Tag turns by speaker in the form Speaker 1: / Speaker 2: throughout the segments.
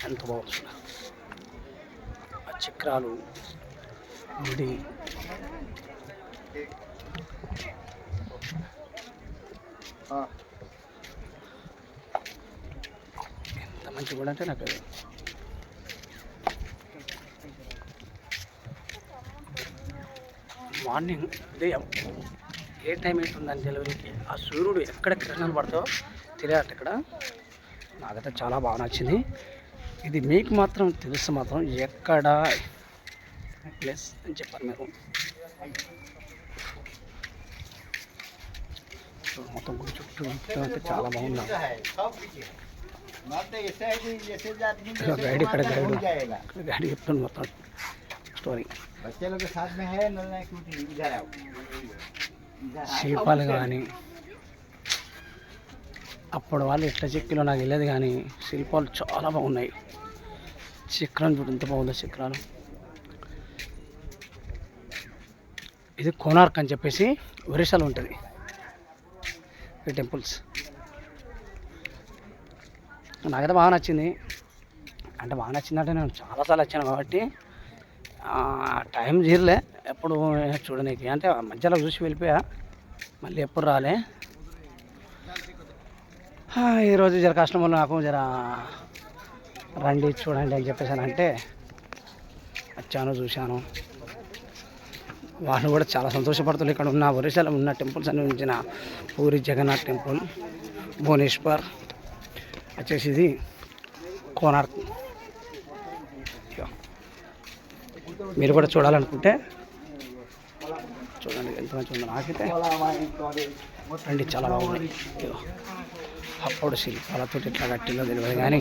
Speaker 1: ఎంత బాగుంది ఆ చక్రాలు గుడి. ఎంత మంచి కూడా అంటే నాకు మార్నింగ్ ఉదయం ఏ టైం అవుతుందని డెలివరీకి ఆ సూర్యుడు ఎక్కడ కిరణాలు పడతాయో తెలియదు. ఇక్కడ నాకైతే చాలా బాగా నచ్చింది. ఇది మీకు మాత్రం తెలుసు మాత్రం ఎక్కడ ప్లేస్ అని చెప్పారు మీరు. మొత్తం గుడి చుట్టూ అయితే చాలా బాగుంది. గైడ్ ఇక్కడ గైడ్ చెప్తుంది మొత్తం స్టోరీ. శిల్పాలు కానీ అప్పుడు వాళ్ళు ఎట్లా చెక్కిలో నాకు తెలియదు కానీ శిల్పాలు చాలా బాగున్నాయి. చక్రం చూడు ఎంత బాగుందో చక్రాలు. ఇది కోనార్క్ అని చెప్పేసి ఒరిస్సాలో ఉంటుంది ఈ టెంపుల్స్. నాకైతే బాగా నచ్చింది. అంటే బాగా నచ్చిందంటే నేను చాలాసార్లు వచ్చాను కాబట్టి టైం తీరలే ఎప్పుడు చూడనీకి. అంటే మధ్యలో చూసి వెళ్ళిపోయా, మళ్ళీ ఎప్పుడు రాలే. ఈరోజు జర కస్టమర్లు నాకు జర రండి చూడండి అని చెప్పేసాను అంటే వచ్చాను, చూశాను. వాళ్ళు కూడా చాలా సంతోషపడుతున్నారు. ఇక్కడ ఉన్న ఒరిస్సాలో ఉన్న టెంపుల్స్ అన్ని ఉంచిన పూరి జగన్నాథ్ టెంపుల్, భువనేశ్వర్ వచ్చేసి ఇది కోనార్క్. మీరు కూడా చూడాలనుకుంటే చూడండి ఎంత మంచిగా ఉందో. నాకైతే రండి చాలా బాగుంది. అప్పుడు శిల్పాలతో ఎట్లా కట్టిందో తెలియదు కానీ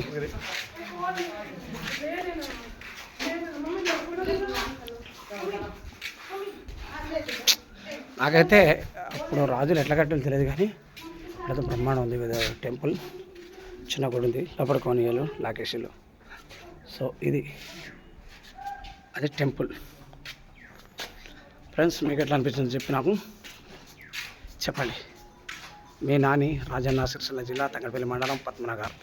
Speaker 1: నాకైతే అప్పుడు రాజులు ఎట్లా కట్టాలో తెలియదు కానీ అక్కడ బ్రహ్మాండం ఉంది. టెంపుల్ చిన్న గుడి ఉంది, లోపల కోనియాలు లాకేషులు. సో ఇది అదే టెంపుల్. ఫ్రెండ్స్ మీకు ఎట్లా అనిపిస్తుంది చెప్పి నాకు చెప్పండి. మీ నాని, రాజన్న సిరిసిల్ల జిల్లా, తంగడపల్లి మండలం, పద్మనగర్.